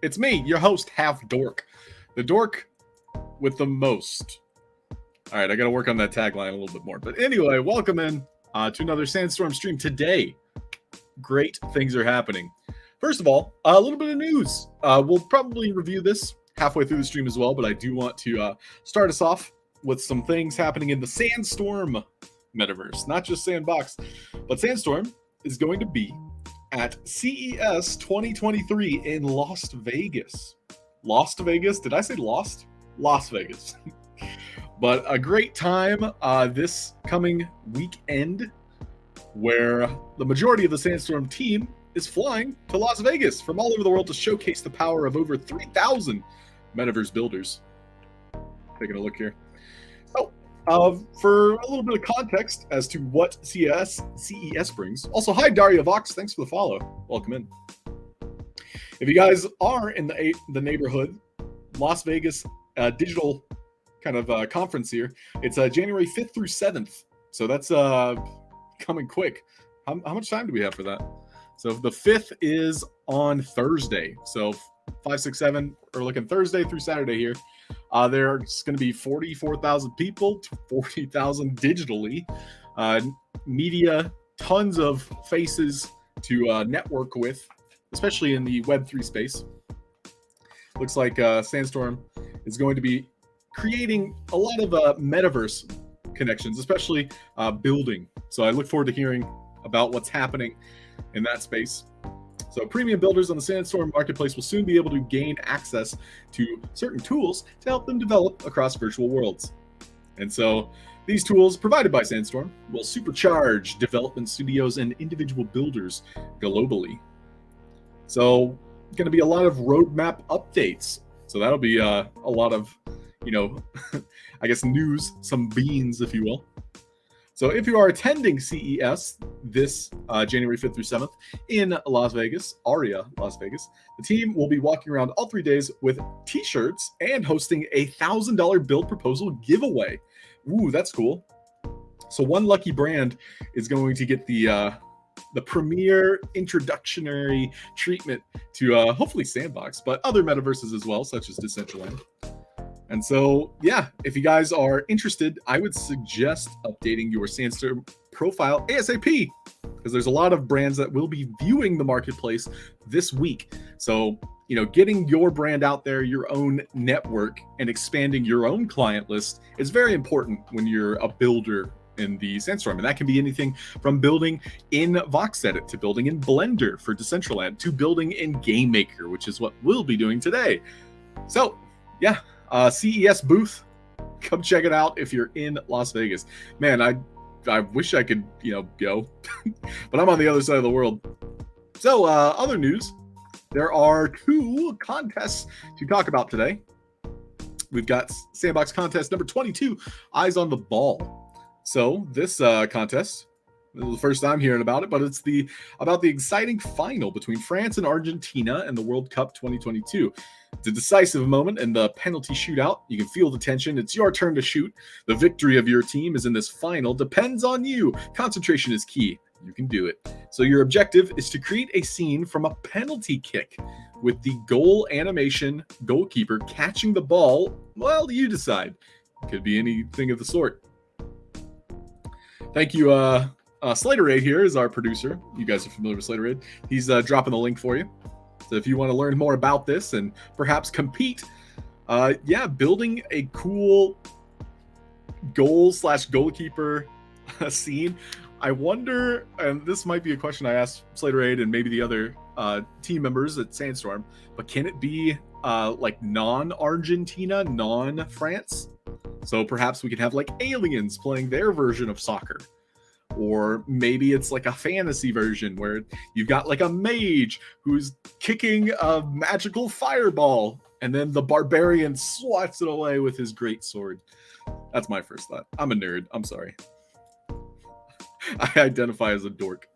It's me, your host, Halfd0rk, the dork with the most. All right, I got to work on that tagline a little bit more. But anyway, welcome in to another Sandstorm stream today. Great things are happening. First of all, a little bit of news. We'll probably review this halfway through the stream as well, but I do want to start us off with some things happening in the Sandstorm Metaverse. Not just Sandbox, but Sandstorm is going to be at CES 2023 in Las Vegas. Las Vegas? Did I say lost? Las Vegas. But a great time this coming weekend where the majority of the Sandstorm team is flying to Las Vegas from all over the world to showcase the power of over 3,000 Metaverse builders. Taking a look here. So, for a little bit of context as to what CES brings. Also, hi Daria Vox, thanks for the follow. Welcome in. If you guys are in the neighborhood, Las Vegas digital kind of conference here, it's January 5th through 7th. So that's coming quick. How much time do we have for that? So the 5th is on Thursday. So 5, 6, 7, we're looking Thursday through Saturday here. There's going to be 44,000 people, 40,000 digitally, media, tons of faces to network with, especially in the Web3 space. Looks like Sandstorm is going to be creating a lot of Metaverse connections, especially building. So I look forward to hearing about what's happening in that space. So premium builders on the Sandstorm marketplace will soon be able to gain access to certain tools to help them develop across virtual worlds. And so these tools provided by Sandstorm will supercharge development studios and individual builders globally. So going to be a lot of roadmap updates. So that'll be a lot of, I guess news, some beans, if you will. So if you are attending CES this January 5th through 7th in Las Vegas, Aria, Las Vegas, the team will be walking around all 3 days with t-shirts and hosting a $1,000 build proposal giveaway. Ooh, that's cool. So one lucky brand is going to get the premier introductory treatment to hopefully Sandbox, but other metaverses as well, such as Decentraland. And so, yeah, if you guys are interested, I would suggest updating your Sandstorm profile ASAP, because there's a lot of brands that will be viewing the marketplace this week. So, getting your brand out there, your own network, and expanding your own client list is very important when you're a builder in the Sandstorm. And that can be anything from building in VoxEdit to building in Blender for Decentraland to building in Game Maker, which is what we'll be doing today. So, yeah. CES booth, come check it out if you're in Las Vegas. Man, I wish I could, go, but I'm on the other side of the world. So, other news, there are 2 contests to talk about today. We've got Sandbox contest number 22, Eyes on the Ball. So, this contest, this is the first time hearing about it, but it's about the exciting final between France and Argentina in the World Cup 2022. It's a decisive moment in the penalty shootout. You can feel the tension. It's your turn to shoot. The victory of your team is in this final. Depends on you. Concentration is key. You can do it. So your objective is to create a scene from a penalty kick with the goal animation goalkeeper catching the ball. Well, you decide. It could be anything of the sort. Thank you. Slater Raid here is our producer. You guys are familiar with Slater Raid. He's dropping the link for you. So if you want to learn more about this and perhaps compete, building a cool goal/goalkeeper scene. I wonder, and this might be a question I asked Slater Raid and maybe the other team members at Sandstorm, but can it be like non-Argentina, non-France? So perhaps we could have like aliens playing their version of soccer. Or maybe it's like a fantasy version where you've got like a mage who's kicking a magical fireball and then the barbarian swats it away with his great sword. That's my first thought. I'm a nerd. I'm sorry. I identify as a dork.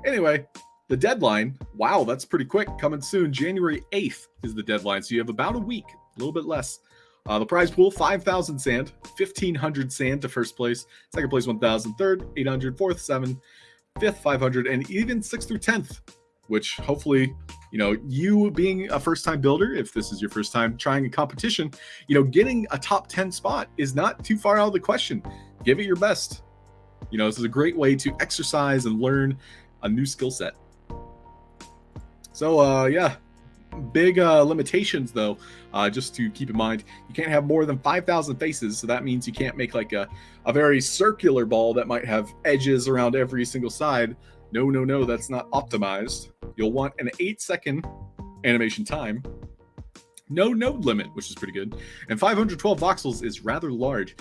Anyway, the deadline. Wow, that's pretty quick. Coming soon. January 8th is the deadline. So you have about a week, a little bit less. The prize pool, 5,000 sand, 1,500 sand to first place, second place 1,000, third 800, fourth 7, fifth 500, and even 6th through 10th which hopefully, you being a first-time builder, if this is your first time trying a competition, getting a top 10 spot is not too far out of the question. Give it your best. This is a great way to exercise and learn a new skill set. So, yeah, big limitations though, just to keep in mind. You can't have more than 5,000 faces, so that means you can't make like a very circular ball that might have edges around every single side. No, that's not optimized. You'll want an 8-second animation time. No node limit, which is pretty good. And 512 voxels is rather large.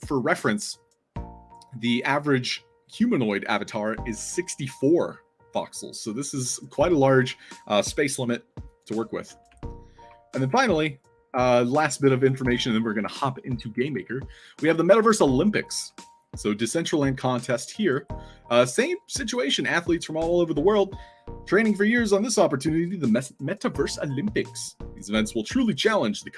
For reference, the average humanoid avatar is 64 voxels. So this is quite a large space limit to work with. And then finally, last bit of information, and then we're going to hop into Game Maker. We have the Metaverse Olympics. So Decentraland contest here. Same situation, athletes from all over the world training for years on this opportunity, the Metaverse Olympics. These events will truly challenge the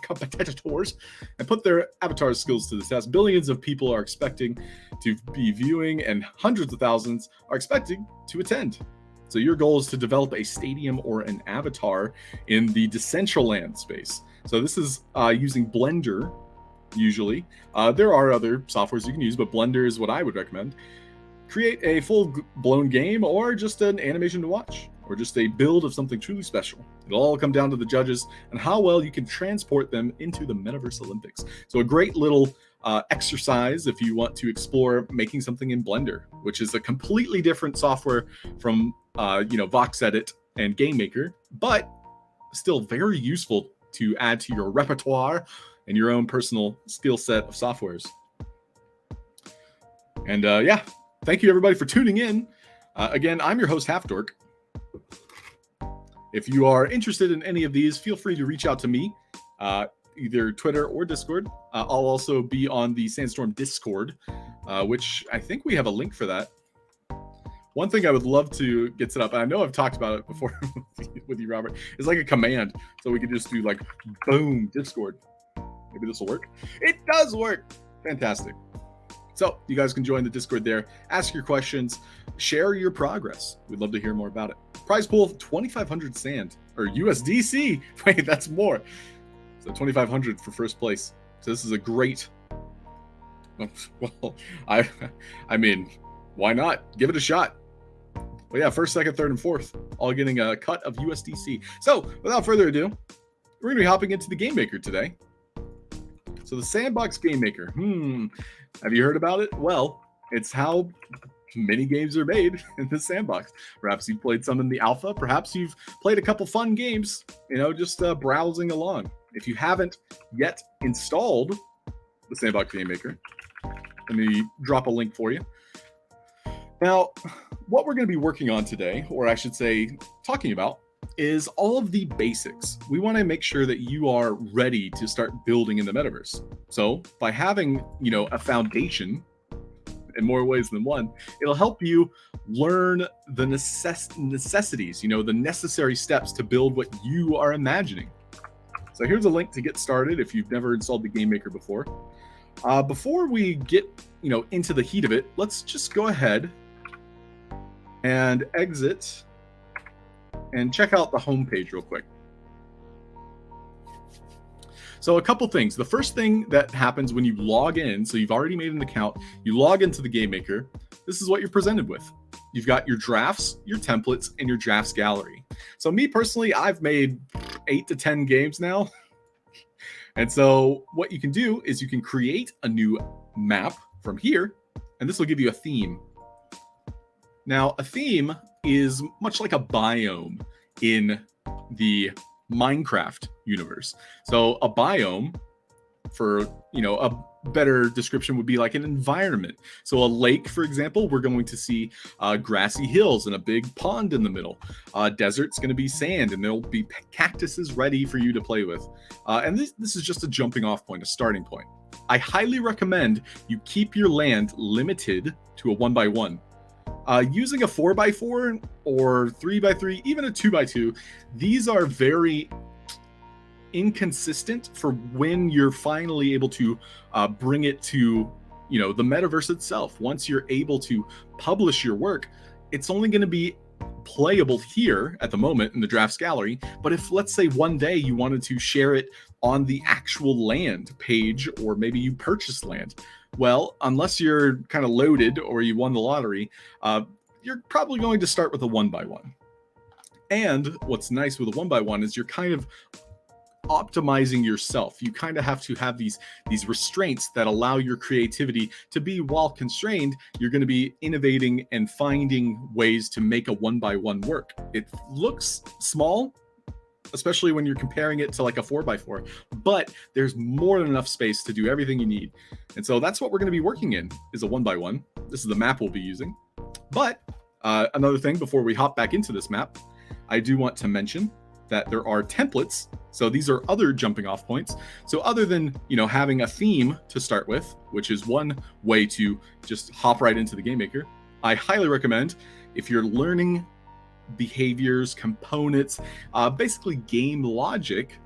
competitors and put their avatar skills to the test. Billions of people are expecting to be viewing, and hundreds of thousands are expecting to attend. So your goal is to develop a stadium or an avatar in the Decentraland space. So this is using Blender. Usually, there are other softwares you can use, but Blender is what I would recommend. Create a full-blown game, or just an animation to watch, or just a build of something truly special. It'll all come down to the judges and how well you can transport them into the Metaverse Olympics. So a great little exercise if you want to explore making something in Blender, which is a completely different software from VoxEdit and Game Maker, but still very useful to add to your repertoire and your own personal skill set of softwares. And yeah, thank you everybody for tuning in. Again, I'm your host, Halfd0rk. If you are interested in any of these, feel free to reach out to me, either Twitter or Discord. I'll also be on the Sandstorm Discord, which I think we have a link for that. One thing I would love to get set up, and I know I've talked about it before with you, Robert, is like a command. So we could just do like, boom, Discord. Maybe this will work. It does work. Fantastic. So you guys can join the Discord there, ask your questions, share your progress. We'd love to hear more about it. Prize pool of 2,500 sand, or USDC. Wait, that's more. So 2,500 for first place. So this is a great, well, I mean, why not? Give it a shot. But yeah, first, second, third, and fourth, all getting a cut of USDC. So without further ado, we're going to be hopping into the Game Maker today. So the Sandbox Game Maker, have you heard about it? Well, it's how many games are made in the sandbox. Perhaps you've played some in the alpha. Perhaps you've played a couple fun games, just browsing along. If you haven't yet installed the Sandbox Game Maker, let me drop a link for you. Now, what we're going to be working on today, or I should say talking about, is all of the basics. We want to make sure that you are ready to start building in the metaverse. So by having, a foundation in more ways than one, it'll help you learn the necessities, the necessary steps to build what you are imagining. So here's a link to get started if you've never installed the Game Maker before. Before we get, into the heat of it, let's just go ahead and exit and check out the homepage real quick. So a couple things. The first thing that happens when you log in, so you've already made an account, you log into the Game Maker, this is what you're presented with. You've got your drafts, your templates, and your drafts gallery. So me personally, I've made 8 to 10 games now. And so what you can do is you can create a new map from here, and this will give you a theme. Now, a theme is much like a biome in the Minecraft universe. So a biome, for a better description, would be like an environment. So a lake, for example, we're going to see grassy hills and a big pond in the middle. Desert's going to be sand, and there'll be cactuses ready for you to play with. And this is just a jumping off point, a starting point. I highly recommend you keep your land limited to a 1x1. Using a 4x4 or 3x3, even a 2x2, these are very inconsistent for when you're finally able to bring it to, the metaverse itself. Once you're able to publish your work, it's only going to be playable here at the moment in the drafts gallery, but if, let's say, one day you wanted to share it on the actual land page, or maybe you purchased land, well, unless you're kind of loaded or you won the lottery, you're probably going to start with a 1x1. And what's nice with a 1x1 is you're kind of optimizing yourself. You kind of have to have these restraints that allow your creativity to be, while constrained, you're going to be innovating and finding ways to make a 1x1 work. It looks small, especially when you're comparing it to like a 4x4, but there's more than enough space to do everything you need. And so that's what we're going to be working in, is a 1x1. This is the map we'll be using. But another thing before we hop back into this map, I do want to mention that there are templates. So these are other jumping off points. So other than, having a theme to start with, which is one way to just hop right into the Game Maker, I highly recommend, if you're learning behaviors, components, basically game logic,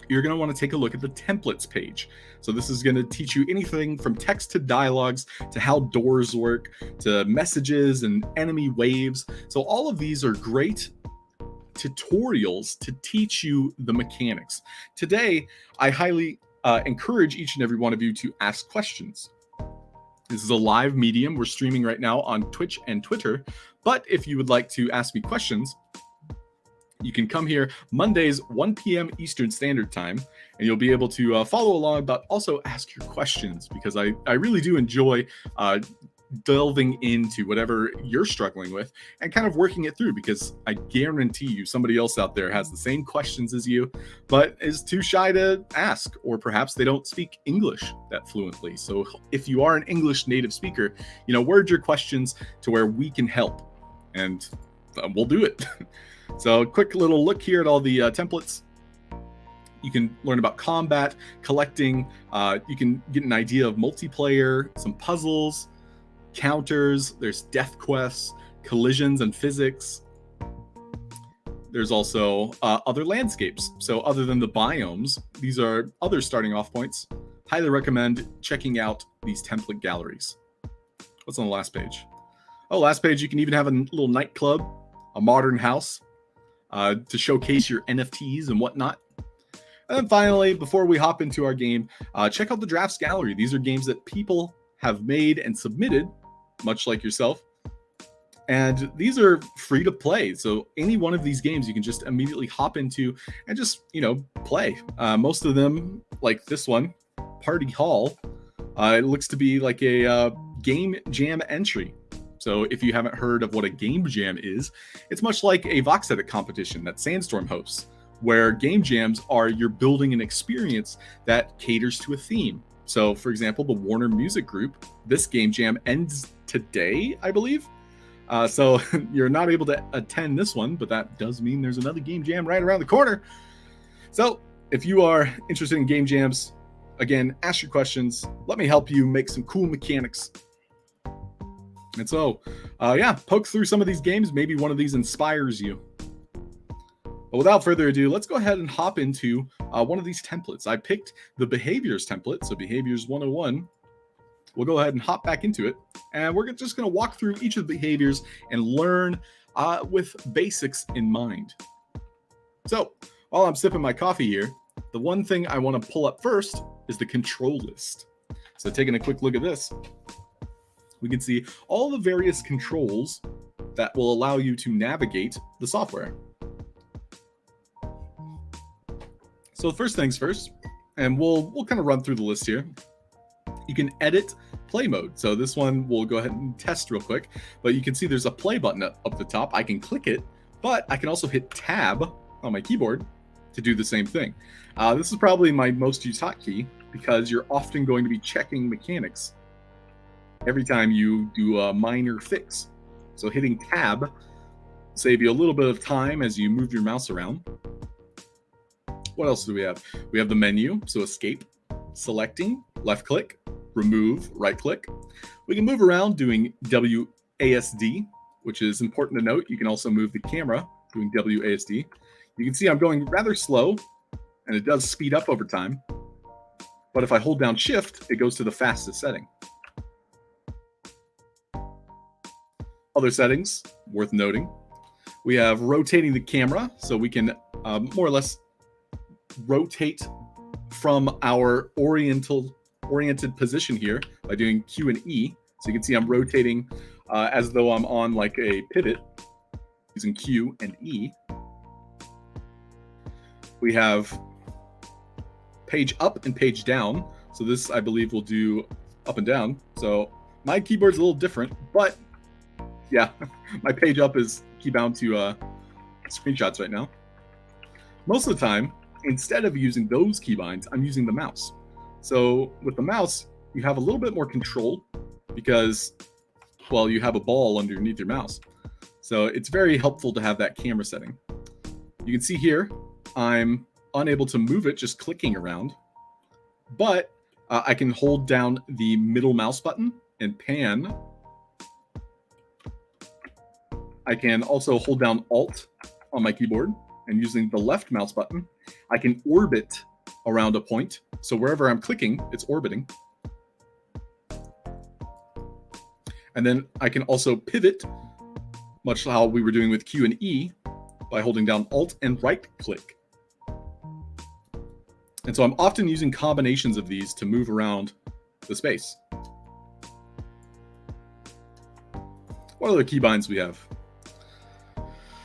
you're going to want to take a look at the templates page. So this is going to teach you anything from text to dialogues to how doors work to messages and enemy waves. So all of these are great tutorials to teach you the mechanics. Today, I highly encourage each and every one of you to ask questions. This is a live medium. We're streaming right now on Twitch and Twitter. But if you would like to ask me questions, you can come here Mondays, 1 p.m. Eastern Standard Time, and you'll be able to follow along, but also ask your questions, because I really do enjoy delving into whatever you're struggling with and kind of working it through, because I guarantee you somebody else out there has the same questions as you, but is too shy to ask, or perhaps they don't speak English that fluently. So if you are an English native speaker, word your questions to where we can help, and we'll do it. So a quick little look here at all the templates. You can learn about combat, collecting. You can get an idea of multiplayer, some puzzles, counters. There's death quests, collisions and physics. There's also other landscapes. So other than the biomes, these are other starting off points. Highly recommend checking out these template galleries. What's on the last page? Oh, last page, you can even have a little nightclub, a modern house, to showcase your NFTs and whatnot. And then finally, before we hop into our game, check out the drafts gallery. These are games that people have made and submitted, much like yourself. And these are free to play. So any one of these games you can just immediately hop into and just, play. Most of them, like this one, Party Hall, it looks to be like a game jam entry. So if you haven't heard of what a game jam is, it's much like a Vox Edit competition that Sandstorm hosts, where game jams are you're building an experience that caters to a theme. So for example, the Warner Music Group, this game jam ends today, I believe. So you're not able to attend this one, but that does mean there's another game jam right around the corner. So if you are interested in game jams, again, ask your questions. Let me help you make some cool mechanics. And so, poke through some of these games. Maybe one of these inspires you. But without further ado, let's go ahead and hop into one of these templates. I picked the behaviors template, so behaviors 101. We'll go ahead and hop back into it. And we're just going to walk through each of the behaviors and learn with basics in mind. So while I'm sipping my coffee here, the one thing I want to pull up first is the control list. So taking a quick look at this, we can see all the various controls that will allow you to navigate the software. So first things first, and we'll kind of run through the list here. You can edit play mode. So this one we'll go ahead and test real quick, but you can see there's a play button up the top. I can click it, but I can also hit tab on my keyboard to do the same thing. This is probably my most used hotkey, because you're often going to be checking mechanics every time you do a minor fix. So hitting tab save you a little bit of time as you move your mouse around. What else do we have? We have the menu, so escape, selecting, left click, remove, right click. We can move around doing WASD, which is important to note. You can also move the camera doing WASD. You can see I'm going rather slow, and it does speed up over time. But if I hold down shift, it goes to the fastest setting. Other settings worth noting. We have rotating the camera, so we can more or less rotate from our oriented position here by doing Q and E. So you can see I'm rotating as though I'm on like a pivot using Q and E. We have page up and page down. So this, I believe, will do up and down. So my keyboard's a little different, but yeah, my page up is keybound to screenshots right now. Most of the time, instead of using those keybinds, I'm using the mouse. So with the mouse, you have a little bit more control because, well, you have a ball underneath your mouse. So it's very helpful to have that camera setting. You can see here, I'm unable to move it just clicking around, but I can hold down the middle mouse button and pan. I can also hold down Alt on my keyboard, and using the left mouse button, I can orbit around a point. So wherever I'm clicking, it's orbiting. And then I can also pivot, much how we were doing with Q and E, by holding down Alt and right click. And so I'm often using combinations of these to move around the space. What other keybinds we have?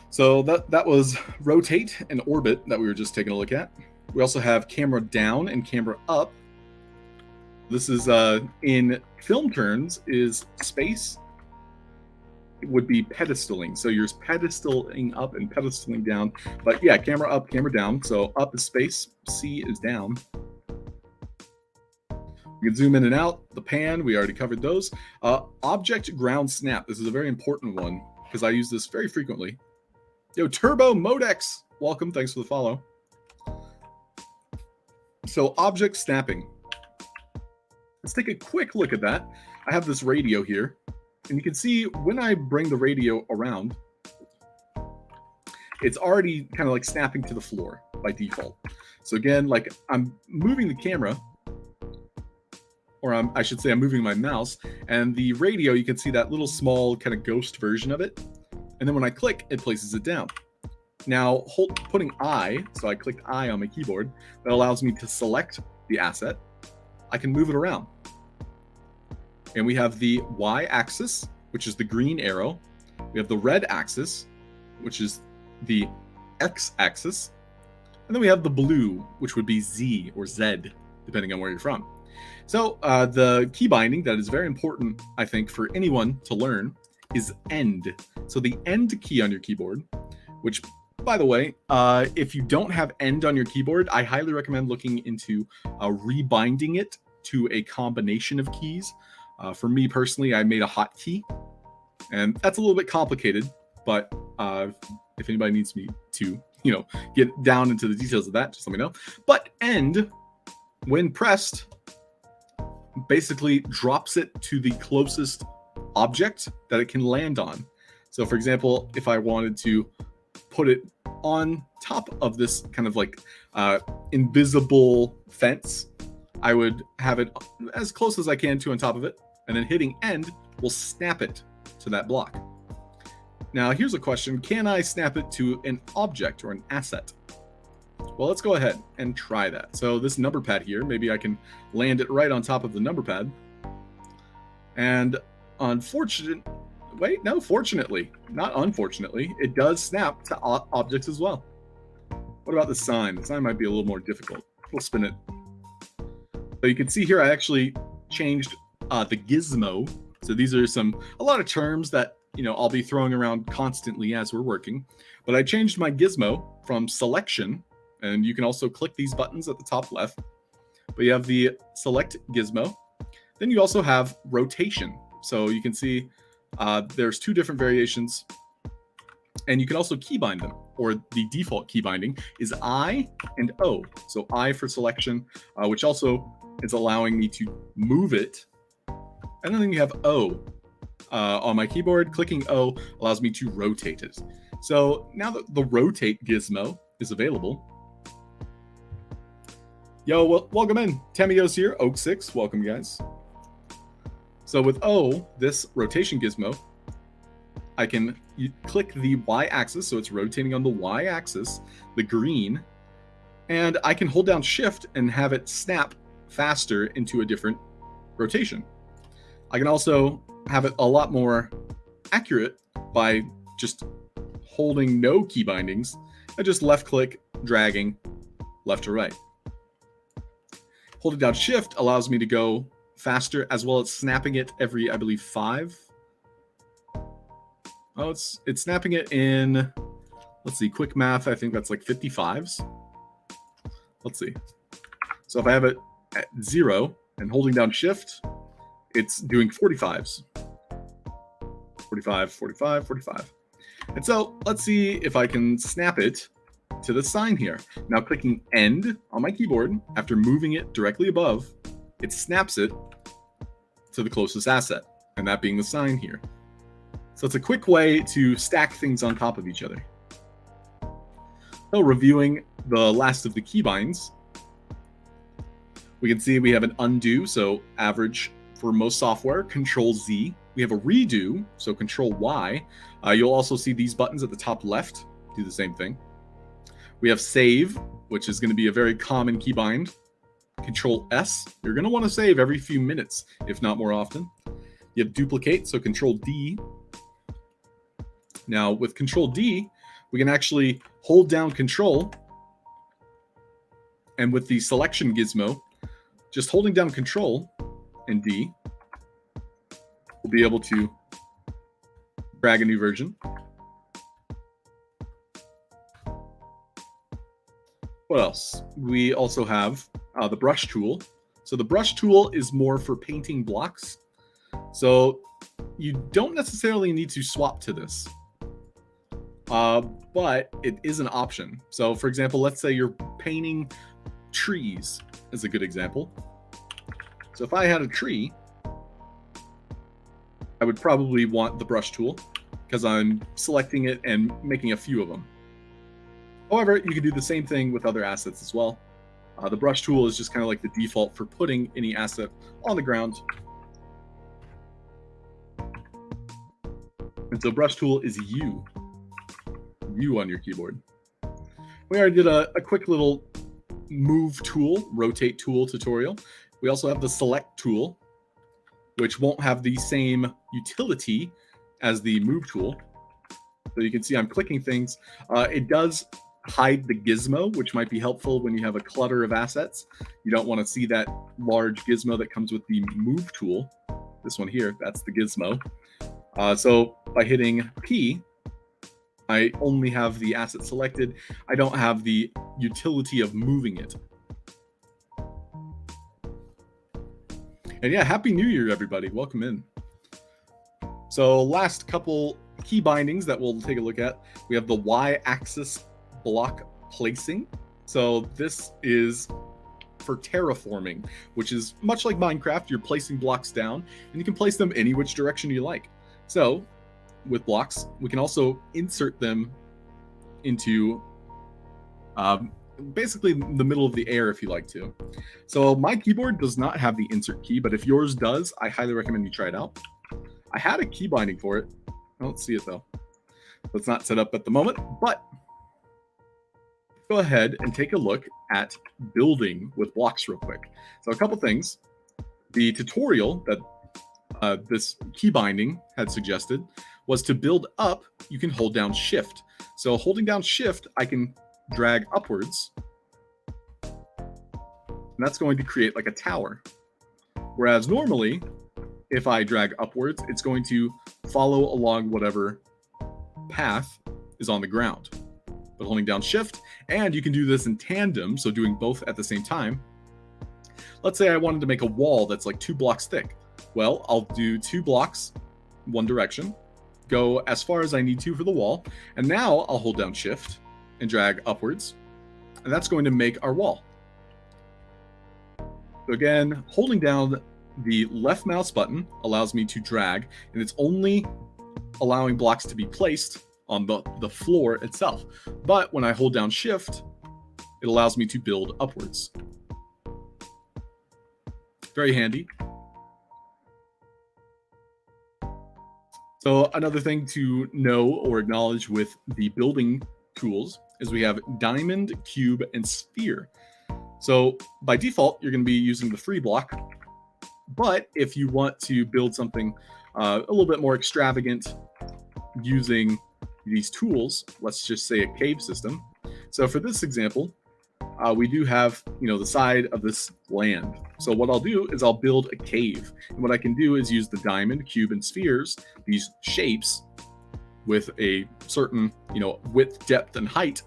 So that was rotate and orbit that we were just taking a look at. We also have camera down and camera up. This is in film terms is space. It would be pedestaling. So you're pedestaling up and pedestaling down. But yeah, camera up, camera down. So up is space, C is down. We can zoom in and out. The pan, we already covered those. Object ground snap. This is a very important one because I use this very frequently. Yo, Turbo Modex, welcome. Thanks for the follow. So object snapping. Let's take a quick look at that. I have this radio here, and you can see when I bring the radio around, it's already kind of like snapping to the floor by default. So again, like I'm moving the camera, or I should say I'm moving my mouse, and the radio, you can see that little small kind of ghost version of it. And then when I click, it places it down. Now, putting I, so I clicked I on my keyboard, that allows me to select the asset. I can move it around. And we have the Y axis, which is the green arrow. We have the red axis, which is the X axis. And then we have the blue, which would be Z or Z, depending on where you're from. So the key binding that is very important, I think, for anyone to learn is end. So the end key on your keyboard, which, by the way, if you don't have end on your keyboard, I highly recommend looking into rebinding it to a combination of keys. For me personally, I made a hotkey, and that's a little bit complicated, but if anybody needs me to, get down into the details of that, just let me know. But end, when pressed, basically drops it to the closest object that it can land on. So for example, if I wanted to put it on top of this kind of like invisible fence, I would have it as close as I can to on top of it, and then hitting end will snap it to that block. Now here's a question: can I snap it to an object or an asset? Well, let's go ahead and try that. So this number pad here, maybe I can land it right on top of the number pad. And fortunately, not unfortunately, it does snap to objects as well. What about the sign? The sign might be a little more difficult. We'll spin it. So you can see here, I actually changed the gizmo. So these are a lot of terms that, I'll be throwing around constantly as we're working. But I changed my gizmo from selection, and you can also click these buttons at the top left. But you have the select gizmo. Then you also have rotation. So you can see there's two different variations, and you can also keybind them, or the default key binding is I and O. So I for selection, which also is allowing me to move it. And then you have O on my keyboard. Clicking O allows me to rotate it. So now that the rotate gizmo is available, yo, welcome in. Tamiyo's here, Oak6, welcome guys. So with O, this rotation gizmo, I can click the y-axis, so it's rotating on the y-axis, the green, and I can hold down shift and have it snap faster into a different rotation. I can also have it a lot more accurate by just holding no key bindings and just left click, dragging left to right. Holding down shift allows me to go faster, as well as snapping it every, I believe, 5. Oh, it's snapping it in, let's see, quick math, I think that's like 55s. Let's see. So if I have it at 0 and holding down shift, it's doing 45s. 45, 45, 45. And so let's see if I can snap it to the sign here. Now clicking end on my keyboard, after moving it directly above, it snaps it to the closest asset, and that being the sign here. So it's a quick way to stack things on top of each other. So reviewing the last of the keybinds, we can see we have an undo, so average for most software, Control Z. We have a redo, so Control Y. You'll also see these buttons at the top left do the same thing. We have save, which is going to be a very common keybind. Control S. You're going to want to save every few minutes, if not more often. You have duplicate, so Control D. Now with Control D, we can actually hold down Control, and with the selection gizmo, just holding down Control and D, we'll be able to drag a new version. What else? We also have the brush tool. So the brush tool is more for painting blocks. So you don't necessarily need to swap to this, but it is an option. So for example, let's say you're painting trees as a good example. So if I had a tree, I would probably want the brush tool because I'm selecting it and making a few of them. However, you can do the same thing with other assets as well. The brush tool is just kind of like the default for putting any asset on the ground. And so brush tool is U on your keyboard. We already did a quick little move tool, rotate tool tutorial. We also have the select tool, which won't have the same utility as the move tool. So you can see I'm clicking things. It does hide the gizmo, which might be helpful when you have a clutter of assets. You don't want to see that large gizmo that comes with the move tool. This one here, that's the gizmo. So by hitting P, I only have the asset selected. I don't have the utility of moving it. And yeah, Happy New Year, everybody. Welcome in. So last couple key bindings that we'll take a look at. We have the Y-axis block placing. So this is for terraforming, which is much like Minecraft. You're placing blocks down, and you can place them any which direction you like. So with blocks, we can also insert them into basically the middle of the air if you like to. So my keyboard does not have the insert key, but if yours does, I highly recommend you try it out. I had a key binding for it. I don't see it though. It's not set up at the moment, but go ahead and take a look at building with blocks real quick. So a couple things. The tutorial that this key binding had suggested was to build up, you can hold down shift. So holding down shift, I can drag upwards, and that's going to create like a tower. Whereas normally, if I drag upwards, it's going to follow along whatever path is on the ground. But holding down shift, and you can do this in tandem, so doing both at the same time. Let's say I wanted to make a wall that's like 2 blocks thick. Well, I'll do 2 blocks, one direction, go as far as I need to for the wall, and now I'll hold down shift and drag upwards, and that's going to make our wall. So again, holding down the left mouse button allows me to drag, and it's only allowing blocks to be placed on the floor itself. But when I hold down shift, it allows me to build upwards. Very handy. So another thing to know or acknowledge with the building tools is we have diamond, cube, and sphere. So by default, you're going to be using the free block. But if you want to build something a little bit more extravagant using these tools, let's just say a cave system. So for this example, we do have, the side of this land. So what I'll do is I'll build a cave. And what I can do is use the diamond, cube, and spheres, these shapes with a certain, width, depth, and height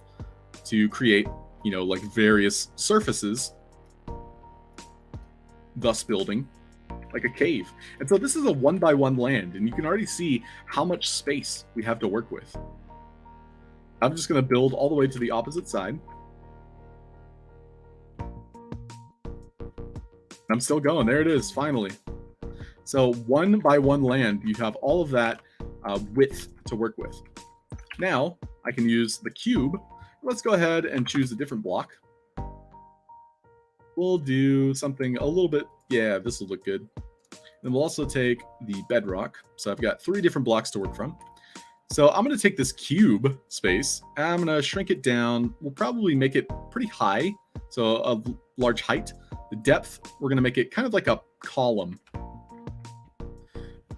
to create, like various surfaces, thus building like a cave. And so this is a 1x1 land, and you can already see how much space we have to work with. I'm just going to build all the way to the opposite side. I'm still going. There it is, finally. So 1x1 land, you have all of that width to work with. Now I can use the cube. Let's go ahead and choose a different block. We'll do something a little bit, yeah, this will look good. Then we'll also take the bedrock. So I've got 3 different blocks to work from. So I'm going to take this cube space, and I'm going to shrink it down. We'll probably make it pretty high, so a large height. The depth, we're going to make it kind of like a column.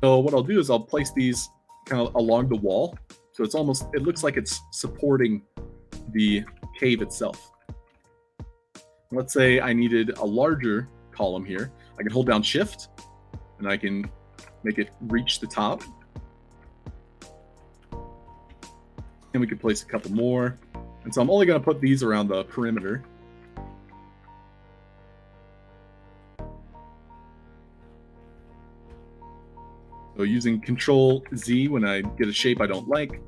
So what I'll do is I'll place these kind of along the wall. So it's almost, it looks like it's supporting the cave itself. Let's say I needed a larger column here. I can hold down Shift, and I can make it reach the top. And we could place a couple more. And so I'm only going to put these around the perimeter. So using Control Z when I get a shape I don't like.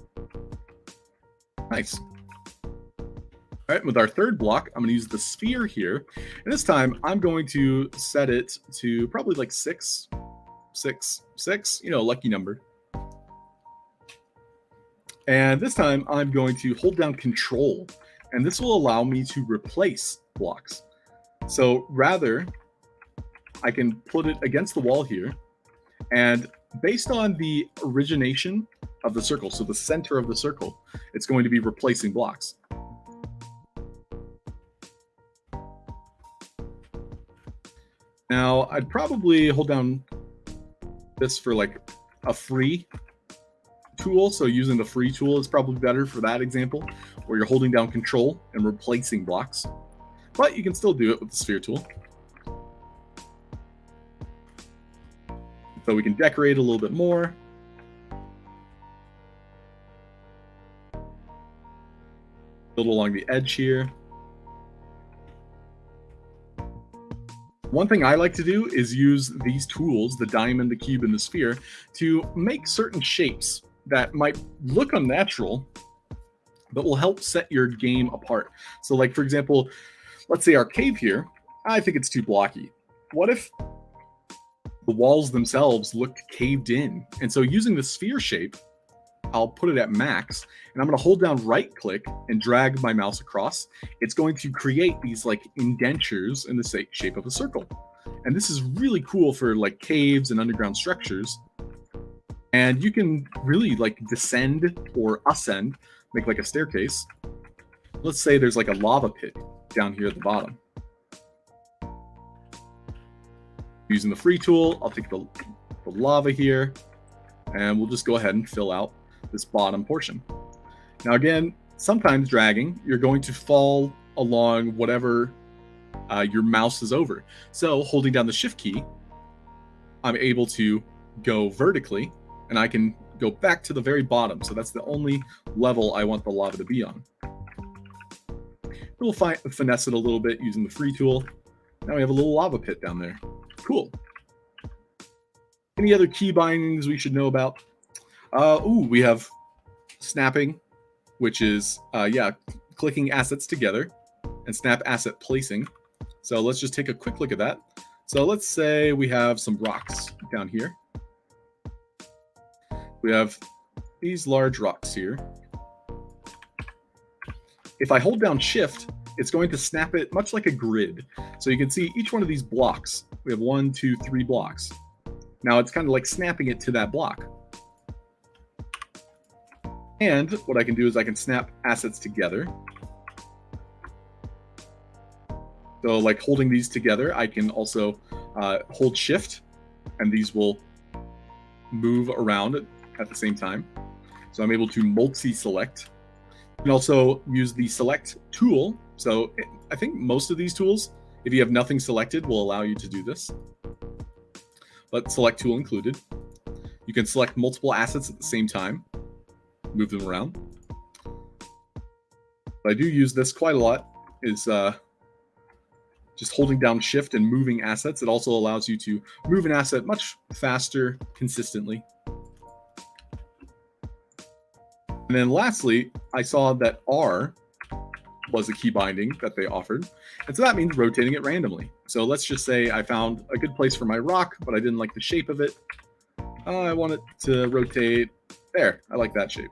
Nice. All right, with our third block, I'm going to use the sphere here. And this time, I'm going to set it to probably like 6, 6, 6, lucky number. And this time, I'm going to hold down Control. And this will allow me to replace blocks. So rather, I can put it against the wall here. And based on the origination of the circle, so the center of the circle, it's going to be replacing blocks. Now, I'd probably hold down this for like a free tool. So using the free tool is probably better for that example, where you're holding down Control and replacing blocks. But you can still do it with the sphere tool. So we can decorate a little bit more. Build along the edge here. One thing I like to do is use these tools, the diamond, the cube, and the sphere, to make certain shapes that might look unnatural, but will help set your game apart. So like, for example, let's say our cave here, I think it's too blocky. What if the walls themselves looked caved in? And so using the sphere shape, I'll put it at max, and I'm going to hold down right click and drag my mouse across. It's going to create these like indentures in the shape of a circle. And this is really cool for like caves and underground structures. And you can really like descend or ascend, make like a staircase. Let's say there's like a lava pit down here at the bottom. Using the free tool, I'll take the lava here, and we'll just go ahead and fill out this bottom portion. Now again, sometimes dragging, you're going to fall along whatever your mouse is over. So holding down the Shift key, I'm able to go vertically, and I can go back to the very bottom. So that's the only level I want the lava to be on. We'll finesse it a little bit using the free tool. Now we have a little lava pit down there. Cool. Any other key bindings we should know about? We have snapping, which is, clicking assets together, and snap asset placing. So let's just take a quick look at that. So let's say we have some rocks down here. We have these large rocks here. If I hold down Shift, it's going to snap it much like a grid. So you can see each one of these blocks. We have 1, 2, 3 blocks. Now it's kind of like snapping it to that block. And what I can do is I can snap assets together. So like holding these together, I can also hold shift, and these will move around at the same time. So I'm able to multi-select. You can also use the select tool. So I think most of these tools, if you have nothing selected, will allow you to do this. But select tool included. You can select multiple assets at the same time, move them around. But I do use this quite a lot, is just holding down shift and moving assets. It also allows you to move an asset much faster, consistently. And then lastly, I saw that R was a key binding that they offered. And so that means rotating it randomly. So let's just say I found a good place for my rock, but I didn't like the shape of it. I want it to rotate there. I like that shape.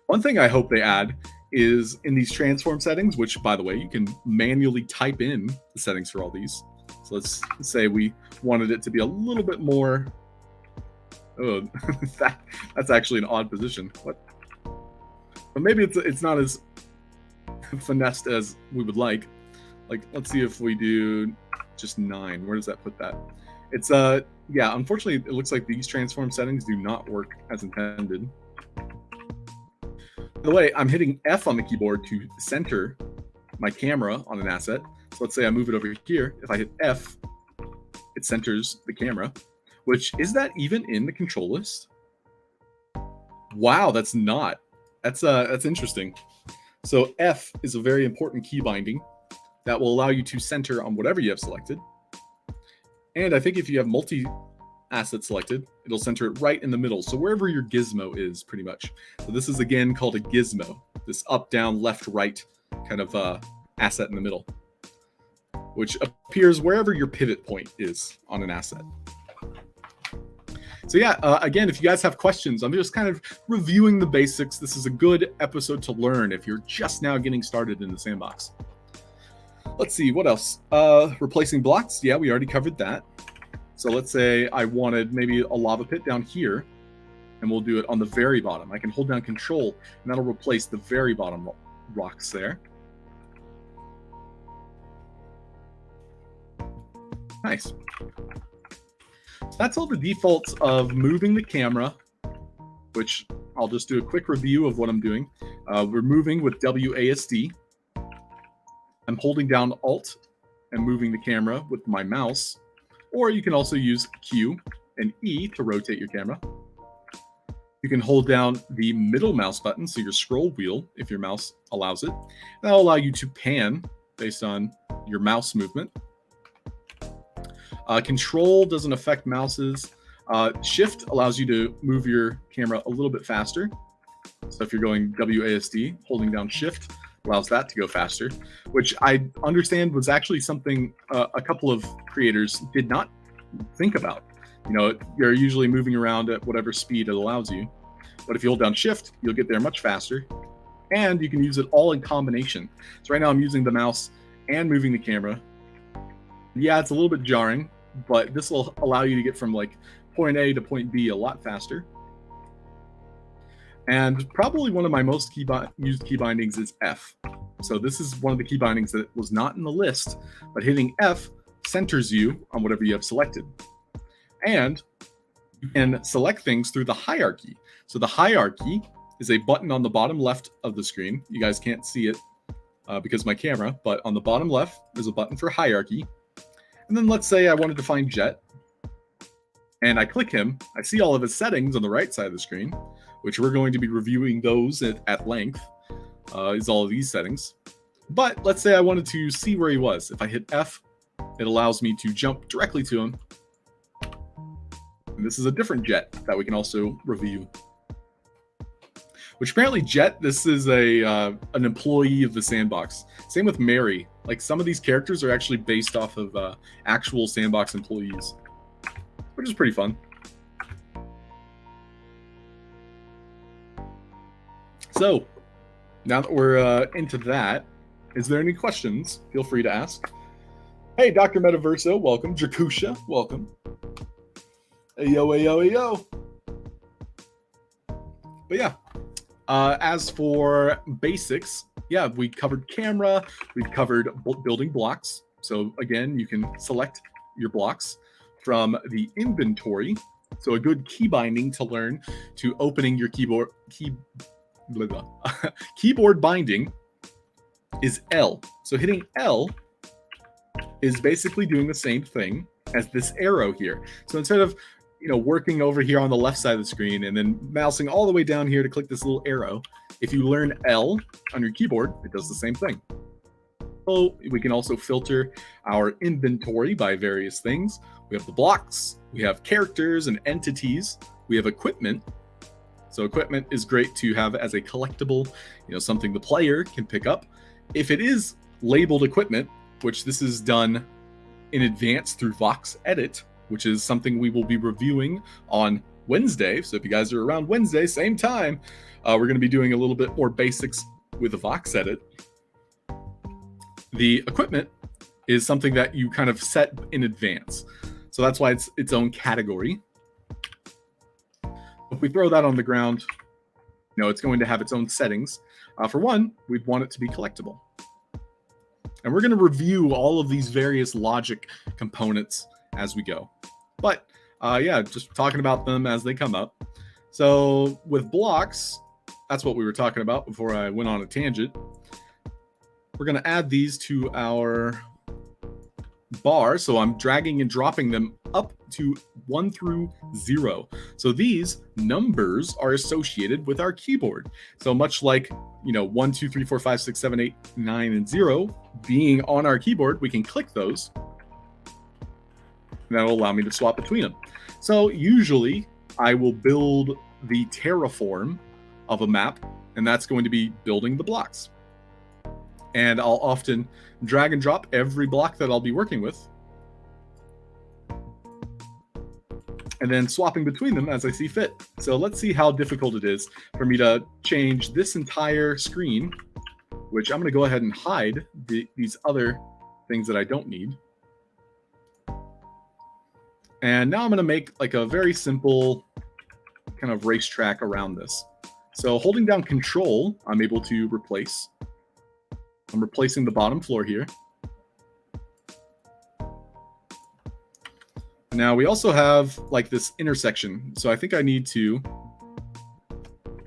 One thing I hope they add is in these transform settings, which by the way, you can manually type in the settings for all these. So let's say we wanted it to be a little bit more. Oh, that's actually an odd position. What? But maybe it's not as finessed as we would like. Like, let's see if we do just 9. Where does that put that? It's yeah, unfortunately, it looks like these transform settings do not work as intended. By the way, I'm hitting F on the keyboard to center my camera on an asset. So let's say I move it over here. If I hit F, it centers the camera. Which, is that even in the control list? Wow, that's not. That's interesting. So F is a very important key binding that will allow you to center on whatever you have selected. And I think if you have multi-asset selected, it'll center it right in the middle. So wherever your gizmo is, pretty much. So this is again called a gizmo. This up, down, left, right kind of asset in the middle, which appears wherever your pivot point is on an asset. So yeah, again, if you guys have questions, I'm just kind of reviewing the basics. This is a good episode to learn if you're just now getting started in the sandbox. Let's see, what else? Replacing blocks. Yeah, we already covered that. So let's say I wanted maybe a lava pit down here, and we'll do it on the very bottom. I can hold down control, and that'll replace the very bottom rocks there. Nice. That's all the defaults of moving the camera, which I'll just do a quick review of what I'm doing. We're moving with WASD. I'm holding down Alt and moving the camera with my mouse, or you can also use Q and E to rotate your camera. You can hold down the middle mouse button, so your scroll wheel, if your mouse allows it. That'll allow you to pan based on your mouse movement. Control doesn't affect mouses. Shift allows you to move your camera a little bit faster. So if you're going WASD, holding down Shift allows that to go faster, which I understand was actually something a couple of creators did not think about. You know, you're usually moving around at whatever speed it allows you. But if you hold down Shift, you'll get there much faster. And you can use it all in combination. So right now I'm using the mouse and moving the camera. Yeah, it's a little bit jarring, but this will allow you to get from like point A to point B a lot faster. And probably one of my most used key bindings is F. So this is one of the key bindings that was not in the list, but hitting F centers you on whatever you have selected. And you can select things through the hierarchy. So the hierarchy is a button on the bottom left of the screen. You guys can't see it because of my camera, but on the bottom left, there's a button for hierarchy. And then let's say I wanted to find Jet, and I click him. I see all of his settings on the right side of the screen, which we're going to be reviewing those at length, is all of these settings. But let's say I wanted to see where he was. If I hit F, it allows me to jump directly to him. And this is a different Jet that we can also review. Which apparently Jet, this is an employee of the sandbox. Same with Mary. Like some of these characters are actually based off of actual sandbox employees, which is pretty fun. So now that we're into that, is there any questions? Feel free to ask. Hey, Dr. Metaverso, welcome. Drakusha, welcome. Hey, yo, hey, yo, hey, yo. But yeah, as for basics, yeah, we covered camera, we've covered building blocks. So again, you can select your blocks from the inventory. So a good key binding to learn to opening your keyboard binding is L. So hitting L is basically doing the same thing as this arrow here. So instead of working over here on the left side of the screen and then mousing all the way down here to click this little arrow, if you learn L on your keyboard, it does the same thing. So we can also filter our inventory by various things. We have the blocks, we have characters and entities, we have equipment. So equipment is great to have as a collectible, something the player can pick up. If it is labeled equipment, which this is done in advance through Vox Edit, which is something we will be reviewing on Wednesday. So if you guys are around Wednesday, same time, we're going to be doing a little bit more basics with the Vox Edit. The equipment is something that you kind of set in advance. So that's why it's its own category. If we throw that on the ground, it's going to have its own settings. For one, we'd want it to be collectible. And we're going to review all of these various logic components as we go. But yeah, just talking about them as they come up. So with blocks, that's what we were talking about before I went on a tangent. We're going to add these to our bar. So I'm dragging and dropping them up to 1 through 0. So these numbers are associated with our keyboard. So much like, 1, 2, 3, 4, 5, 6, 7, 8, 9, and 0 being on our keyboard, we can click those. And that'll allow me to swap between them. So usually I will build the terraform of a map, and that's going to be building the blocks. And I'll often drag and drop every block that I'll be working with, and then swapping between them as I see fit. So let's see how difficult it is for me to change this entire screen, which I'm going to go ahead and hide these other things that I don't need. And now I'm going to make like a very simple kind of racetrack around this. So holding down Control, I'm able to replace. I'm replacing the bottom floor here. Now we also have like this intersection. So I think I need to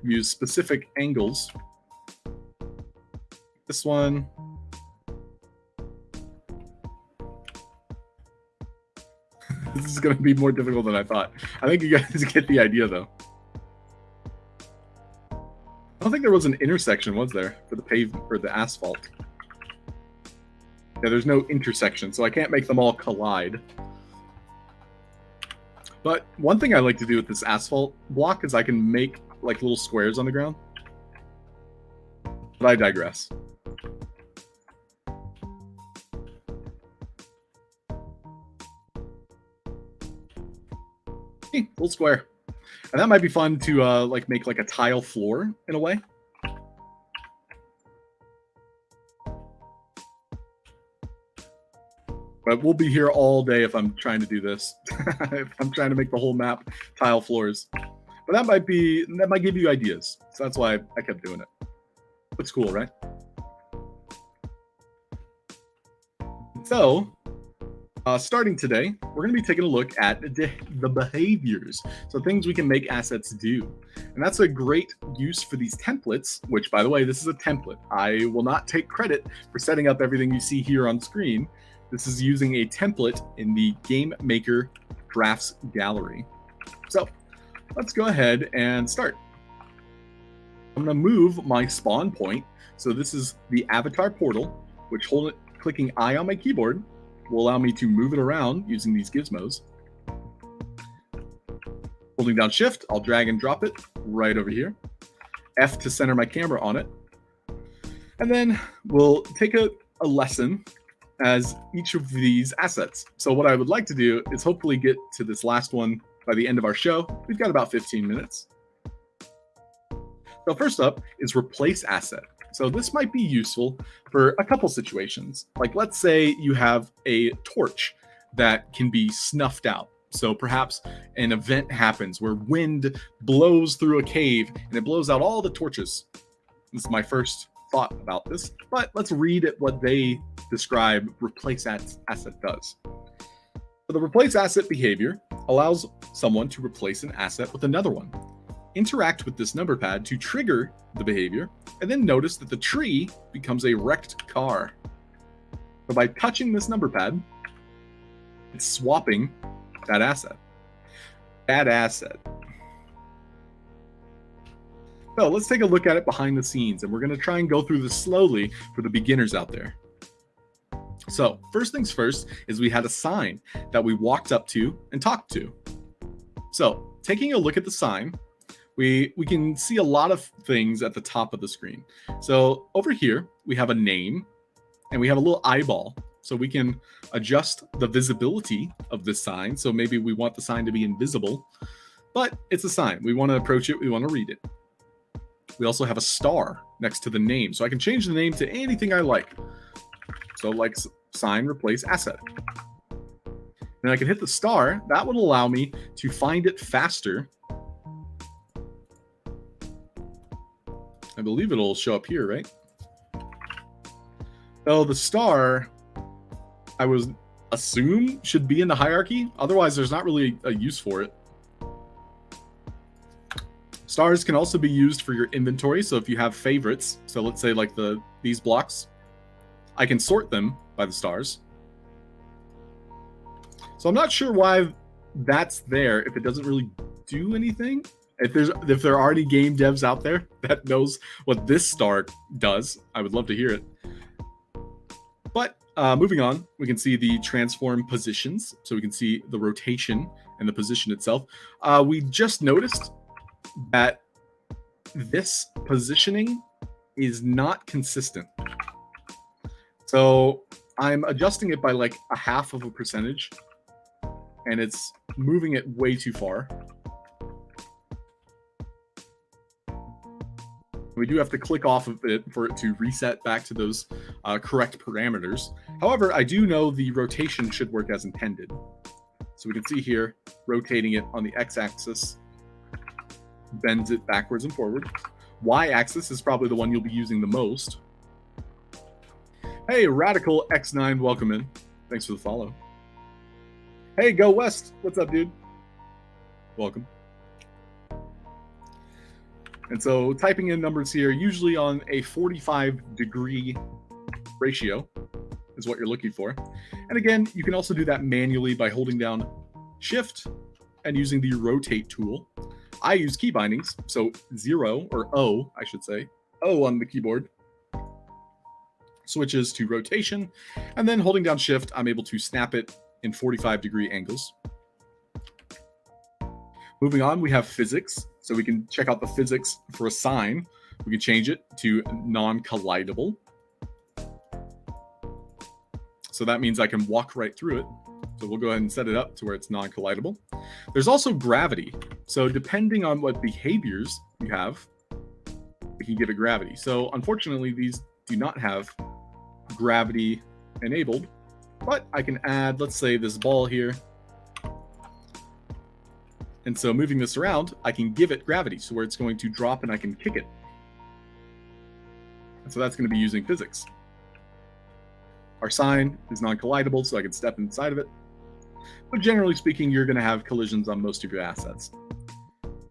use specific angles. This one. This is going to be more difficult than I thought. I think you guys get the idea though. I don't think there was an intersection, was there, for the pavement or the asphalt? Yeah, there's no intersection, so I can't make them all collide. But one thing I like to do with this asphalt block is I can make like little squares on the ground. But I digress. Hey, little square. And that might be fun to like make like a tile floor in a way. But we'll be here all day if I'm trying to do this. If I'm trying to make the whole map tile floors. But that might give you ideas. So that's why I kept doing it. It's cool, right? So starting today, we're going to be taking a look at the behaviors. So things we can make assets do. And that's a great use for these templates, which, by the way, this is a template. I will not take credit for setting up everything you see here on screen. This is using a template in the Game Maker Drafts Gallery. So let's go ahead and start. I'm going to move my spawn point. So this is the avatar portal, which clicking I on my keyboard will allow me to move it around using these gizmos. Holding down Shift, I'll drag and drop it right over here. F to center my camera on it. And then we'll take a lesson as each of these assets. So what I would like to do is hopefully get to this last one by the end of our show. We've got about 15 minutes. So first up is replace asset. So this might be useful for a couple situations. Like let's say you have a torch that can be snuffed out. So perhaps an event happens where wind blows through a cave and it blows out all the torches. This is my first thought about this, but let's read at what they describe replace asset does. So the replace asset behavior allows someone to replace an asset with another one. Interact with this number pad to trigger the behavior, and then notice that the tree becomes a wrecked car. So by touching this number pad, it's swapping that asset. That asset. So let's take a look at it behind the scenes, and we're going to try and go through this slowly for the beginners out there. So first things first is we had a sign that we walked up to and talked to. So taking a look at the sign, we can see a lot of things at the top of the screen. So over here, we have a name and we have a little eyeball. So we can adjust the visibility of this sign. So maybe we want the sign to be invisible, but it's a sign. We want to approach it. We want to read it. We also have a star next to the name. So I can change the name to anything I like. So like sign, replace asset. And I can hit the star. That would allow me to find it faster. I believe it'll show up here, right? So the star, I was assume should be in the hierarchy. Otherwise, there's not really a use for it. Stars can also be used for your inventory. So if you have favorites, so let's say like these blocks, I can sort them by the stars. So I'm not sure why that's there if it doesn't really do anything. If there are already game devs out there that knows what this star does, I would love to hear it. But moving on, we can see the transform positions. So we can see the rotation and the position itself. We just noticed that this positioning is not consistent. So I'm adjusting it by like 0.5%, and it's moving it way too far. We do have to click off of it for it to reset back to those correct parameters. However, I do know the rotation should work as intended. So we can see here, rotating it on the x-axis bends it backwards and forward. Y-axis is probably the one you'll be using the most. Hey, Radical X9, welcome in. Thanks for the follow. Hey, Go West. What's up, dude? Welcome. And so typing in numbers here, usually on a 45-degree ratio is what you're looking for. And again, you can also do that manually by holding down Shift and using the rotate tool. I use key bindings, so 0 or O, I should say, O on the keyboard switches to rotation, and then holding down Shift, I'm able to snap it in 45-degree angles. Moving on, we have physics. So we can check out the physics for a sign. We can change it to non-collidable. So that means I can walk right through it. So we'll go ahead and set it up to where it's non-collidable. There's also gravity. So depending on what behaviors you have, we can give it gravity. So unfortunately, these do not have gravity enabled, but I can add, let's say, this ball here. And so moving this around, I can give it gravity, so where it's going to drop and I can kick it. And so that's going to be using physics. Our sign is non-collidable, so I can step inside of it. But generally speaking, you're going to have collisions on most of your assets.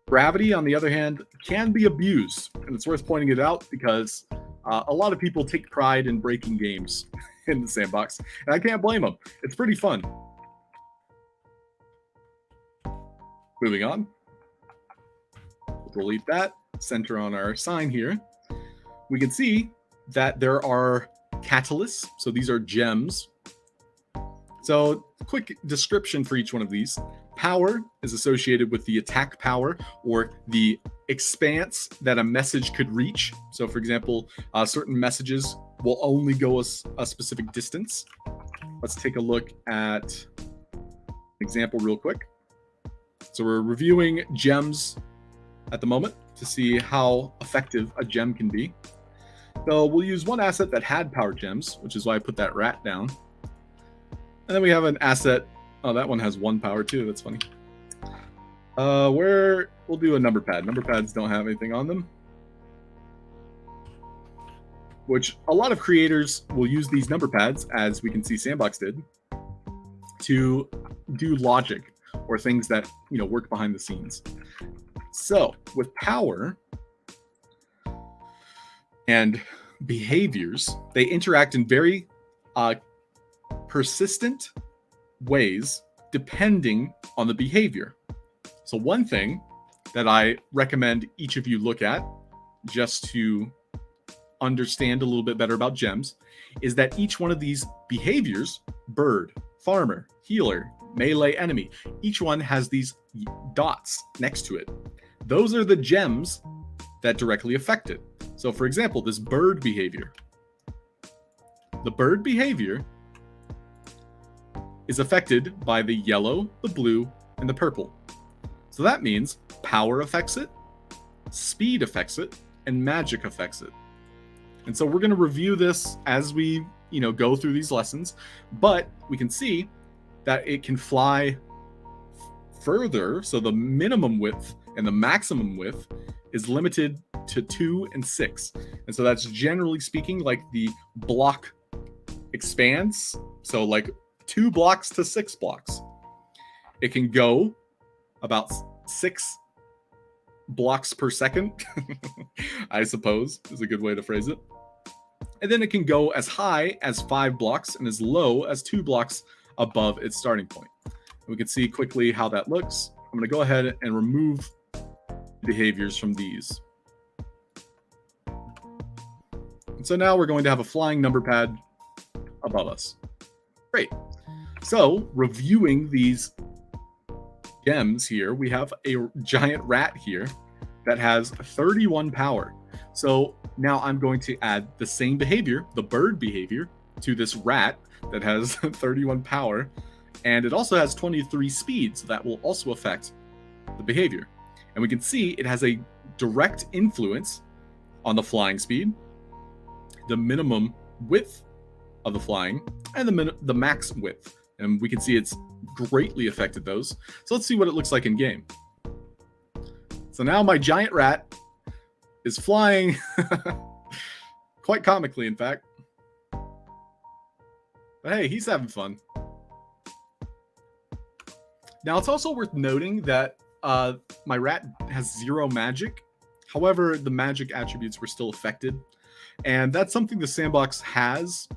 Gravity, on the other hand, can be abused. And it's worth pointing it out because a lot of people take pride in breaking games in the sandbox. And I can't blame them. It's pretty fun. Moving on. We'll delete that. Center on our sign here. We can see that there are catalysts. So these are gems. So quick description for each one of these. Power is associated with the attack power or the expanse that a message could reach. So for example, certain messages will only go a specific distance. Let's take a look at an example real quick. So we're reviewing gems at the moment to see how effective a gem can be. So we'll use one asset that had power gems, which is why I put that rat down. And then we have an asset Oh, that one has 1 power too. That's funny. Where we'll do a number pad. Number pads don't have anything on them, which a lot of creators will use these number pads, as we can see Sandbox did, to do logic or things that, you know, work behind the scenes. So with power and behaviors, they interact in very persistent ways depending on the behavior. So one thing that I recommend each of you look at, just to understand a little bit better about gems, is that each one of these behaviors, bird, farmer, healer, melee, enemy, each one has these dots next to it. Those are the gems that directly affect it. So for example, this bird behavior. The bird behavior is affected by the yellow, the blue, and the purple. So that means power affects it, speed affects it, and magic affects it. And so we're going to review this as we, you know, go through these lessons, but we can see that it can fly further. So the minimum width and the maximum width is limited to 2 and 6. And so that's generally speaking like the block expands. So like 2 blocks to 6 blocks. It can go about 6 blocks per second, I suppose is a good way to phrase it. And then it can go as high as 5 blocks and as low as 2 blocks above its starting point. We can see quickly how that looks. I'm going to go ahead and remove behaviors from these. And so now we're going to have a flying number pad above us. Great. So reviewing these gems here, we have a giant rat here that has 31 power. So now I'm going to add the same behavior, the bird behavior, to this rat that has 31 power. And it also has 23 speed, so that will also affect the behavior. And we can see it has a direct influence on the flying speed, the minimum width of the flying, and the max width. And we can see it's greatly affected those. So let's see what it looks like in game. So now my giant rat is flying quite comically, in fact. But hey, he's having fun. Now it's also worth noting that my rat has 0 magic. However, the magic attributes were still affected. And that's something the Sandbox has.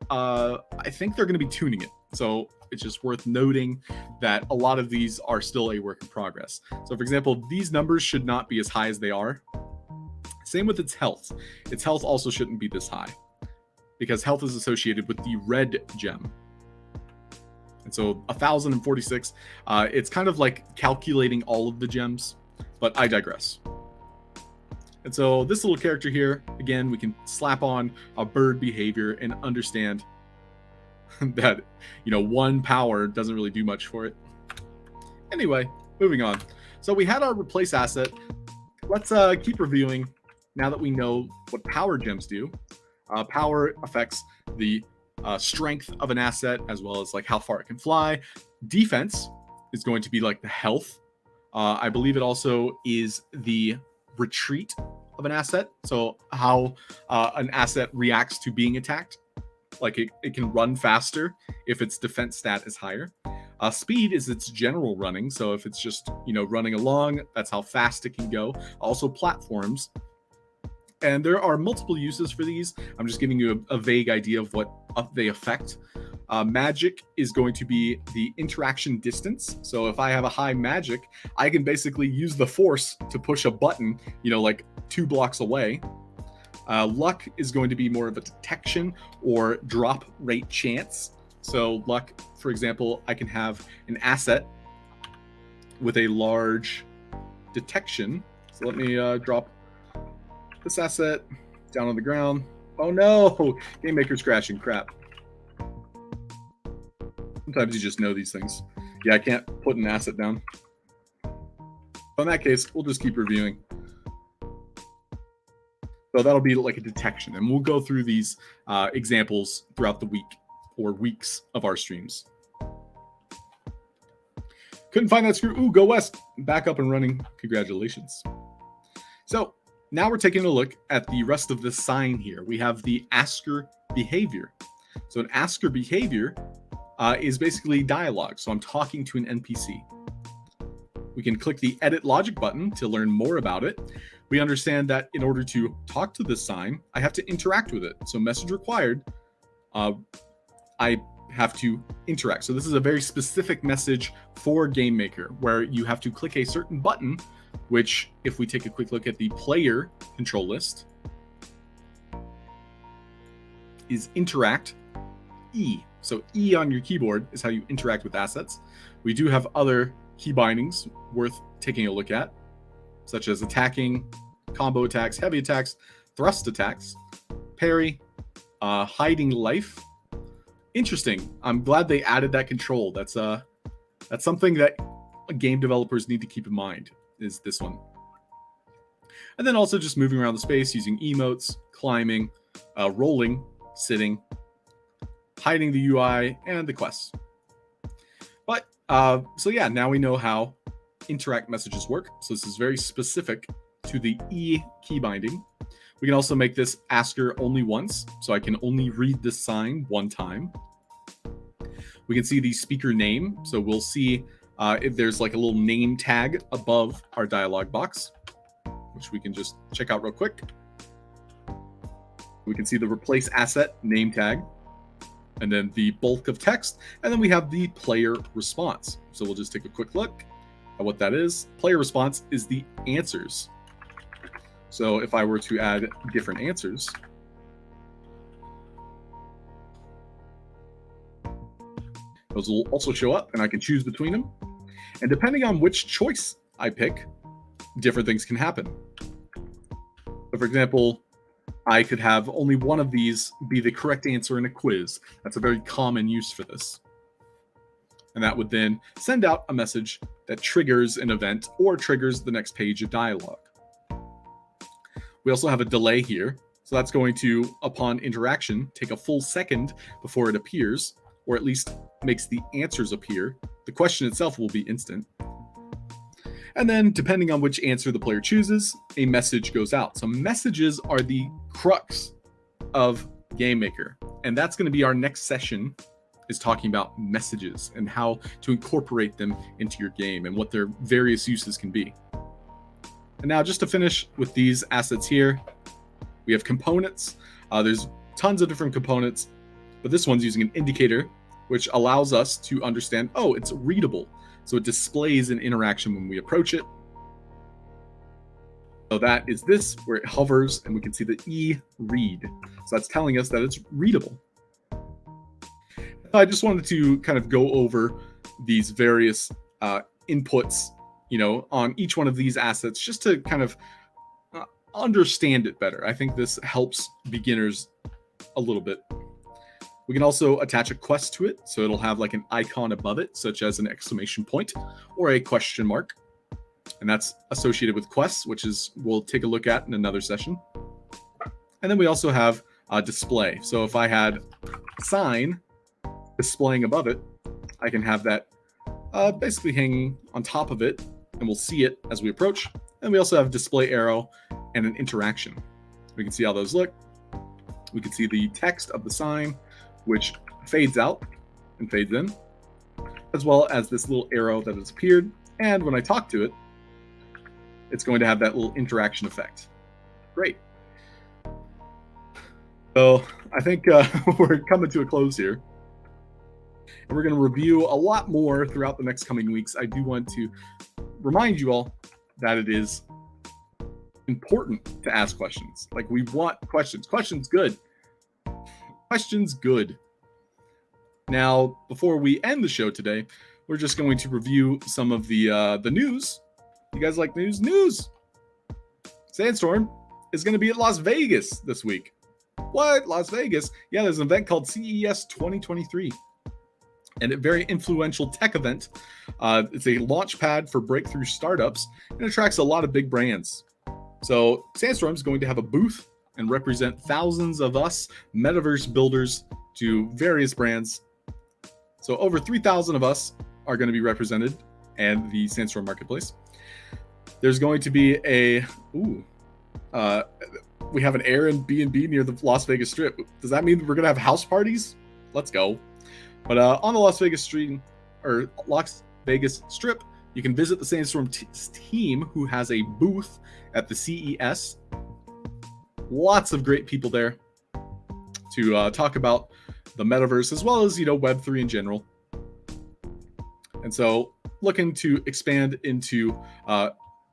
I think they're going to be tuning it. So it's just worth noting that a lot of these are still a work in progress. So for example, these numbers should not be as high as they are. Same with its health. Its health also shouldn't be this high, because health is associated with the red gem. And so 1046, it's kind of like calculating all of the gems, but I digress. And so this little character here, again, we can slap on a bird behavior and understand that, you know, 1 power doesn't really do much for it. Anyway, moving on. So we had our replace asset. Let's keep reviewing now that we know what power gems do. Power affects the strength of an asset, as well as like how far it can fly. Defense is going to be like the health. I believe it also is the retreat of an asset. So how an asset reacts to being attacked. Like it can run faster if its defense stat is higher. Speed is its general running. So if it's just, you know, running along, that's how fast it can go. Also platforms. And there are multiple uses for these. I'm just giving you a vague idea of what they affect. Magic is going to be the interaction distance. So if I have a high magic, I can basically use the force to push a button, you know, like 2 blocks away. Luck is going to be more of a detection or drop rate chance. So luck, for example, I can have an asset with a large detection. So let me drop this asset down on the ground. Oh no, Game Maker's crashing, crap. Sometimes you just know these things. Yeah, I can't put an asset down. So in that case, we'll just keep reviewing. So that'll be like a detection, and we'll go through these examples throughout the week or weeks of our streams. Couldn't find that screw. Ooh, go west. Back up and running. Congratulations. So now we're taking a look at the rest of this sign here. We have the asker behavior. So an asker behavior is basically dialogue. So I'm talking to an NPC. We can click the edit logic button to learn more about it. We understand that in order to talk to this sign, I have to interact with it. So message required, I have to interact. So this is a very specific message for Game Maker where you have to click a certain button, which if we take a quick look at the player control list, is interact E. So E on your keyboard is how you interact with assets. We do have other key bindings worth taking a look at, such as attacking, combo attacks, heavy attacks, thrust attacks, parry, hiding life. Interesting. I'm glad they added that control. That's something that game developers need to keep in mind, is this one. And then also just moving around the space using emotes, climbing, rolling, sitting, hiding the UI, and the quests. But so yeah, now we know how interact messages work. So this is very specific to the E key binding. We can also make this asker only once, so I can only read this sign one time. We can see the speaker name, so we'll see if there's like a little name tag above our dialog box, which we can just check out real quick. We can see the replace asset name tag, and then the bulk of text, and then we have the player response. So we'll just take a quick look at what that is. Player response is the answers. So if I were to add different answers, those will also show up and I can choose between them. And depending on which choice I pick, different things can happen. So for example, I could have only one of these be the correct answer in a quiz. That's a very common use for this. And that would then send out a message that triggers an event or triggers the next page of dialogue. We also have a delay here. So that's going to, upon interaction, take a full second before it appears, or at least makes the answers appear. The question itself will be instant. And then, depending on which answer the player chooses, a message goes out. So messages are the crux of Game Maker. And that's going to be our next session, is talking about messages and how to incorporate them into your game and what their various uses can be. And now just to finish with these assets here, we have components. There's tons of different components, but this one's using an indicator, which allows us to understand, oh, it's readable. So it displays an interaction when we approach it. So that is this, where it hovers and we can see the E read. So that's telling us that it's readable. I just wanted to kind of go over these various inputs, on each one of these assets, just to kind of understand it better. I think this helps beginners a little bit. We can also attach a quest to it, so it'll have like an icon above it, such as an exclamation point or a question mark. And that's associated with quests, which is we'll take a look at in another session. And then we also have a display. So if I had sign displaying above it, I can have that basically hanging on top of it, and we'll see it as we approach. And we also have display arrow and an interaction. We can see how those look. We can see the text of the sign, which fades out and fades in, as well as this little arrow that has appeared. And when I talk to it, it's going to have that little interaction effect. Great. So I think we're coming to a close here. And we're going to review a lot more throughout the next coming weeks. I do want to remind you all that it is important to ask questions. Like, we want questions. Questions good. Questions good. Now, before we end the show today, we're just going to review some of the news. You guys like news? News! Sandstorm is going to be at Las Vegas this week. What? Las Vegas? Yeah, there's an event called CES 2023. And a very influential tech event. It's a launch pad for breakthrough startups and attracts a lot of big brands. So Sandstorm is going to have a booth and represent thousands of us Metaverse builders to various brands. So over 3,000 of us are going to be represented. and the Sandstorm Marketplace. There's going to be we have an Airbnb near the Las Vegas Strip. Does that mean we're gonna have house parties? Let's go. But on the Las Vegas Strip, you can visit the Sandstorm team, who has a booth at the CES. Lots of great people there to talk about the metaverse, as well as, Web3 in general. And so looking to expand into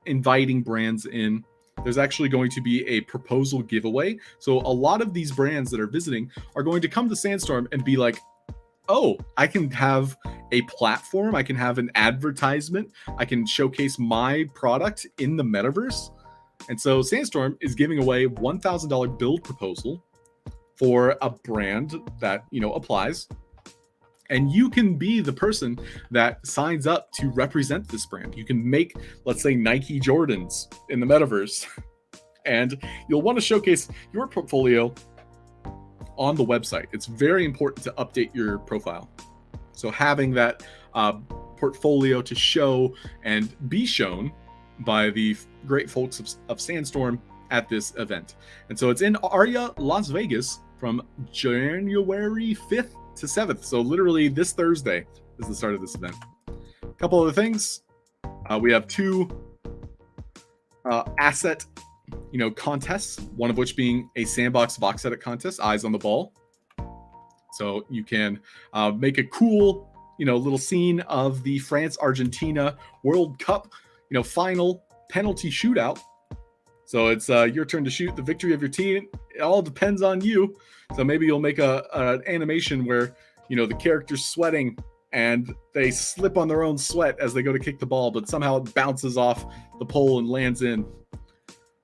inviting brands in. There's actually going to be a proposal giveaway. So a lot of these brands that are visiting are going to come to Sandstorm and be like, oh, I can have a platform, I can have an advertisement, I can showcase my product in the metaverse. And so Sandstorm is giving away $1,000 build proposal for a brand that, applies. And you can be the person that signs up to represent this brand. You can make, let's say, Nike Jordans in the metaverse. And you'll want to showcase your portfolio on the website. It's very important to update your profile. So having that portfolio to show and be shown by the great folks of Sandstorm at this event. And so it's in Aria, Las Vegas from January 5th to 7th. So literally this Thursday is the start of this event. A couple other things. We have 2 asset contests, one of which being a sandbox box edit contest, Eyes on the Ball. So you can make a cool little scene of the France-Argentina World Cup final penalty shootout. So it's your turn to shoot the victory of your team. It all depends on you. So maybe you'll make an animation where the character's sweating and they slip on their own sweat as they go to kick the ball, but somehow it bounces off the pole and lands in.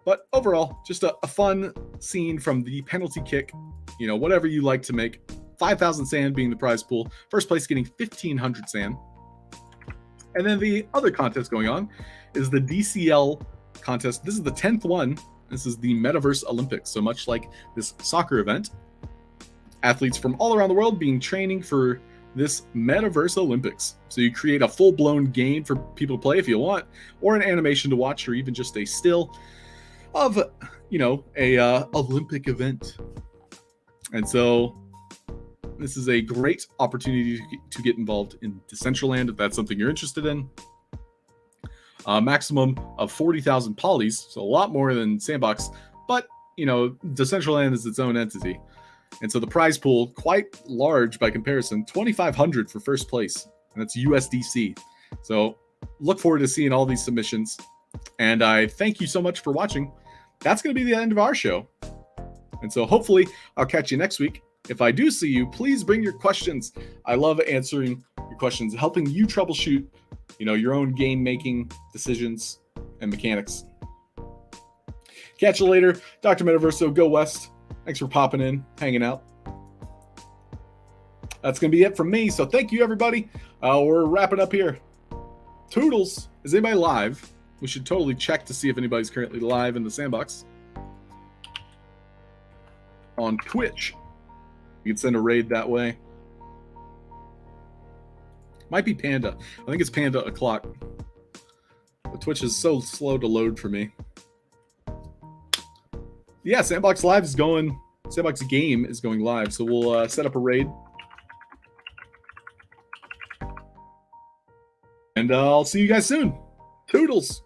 But overall, just a fun scene from the penalty kick, whatever you like to make. 5,000 sand being the prize pool. First place getting 1,500 sand. And then the other contest going on is the DCL contest. This is the 10th one. This is the Metaverse Olympics. So much like this soccer event, athletes from all around the world being training for this Metaverse Olympics. So you create a full-blown game for people to play if you want, or an animation to watch, or even just a still of, a Olympic event. And so this is a great opportunity to get involved in Decentraland if that's something you're interested in. Maximum of 40,000 polys, so a lot more than Sandbox, but Decentraland is its own entity. And so the prize pool, quite large by comparison, 2,500 for first place, and that's USDC. So look forward to seeing all these submissions. And I thank you so much for watching. That's going to be the end of our show. And so hopefully I'll catch you next week. If I do see you, please bring your questions. I love answering your questions, helping you troubleshoot, your own game making decisions and mechanics. Catch you later. Dr. Metaverso, go West. Thanks for popping in, hanging out. That's going to be it from me. So thank you, everybody. We're wrapping up here. Toodles. Is anybody live? We should totally check to see if anybody's currently live in the sandbox. On Twitch. You can send a raid that way. Might be Panda. I think it's Panda o'clock. The Twitch is so slow to load for me. Yeah, Sandbox Live is going. Sandbox Game is going live, so we'll set up a raid. And I'll see you guys soon. Toodles.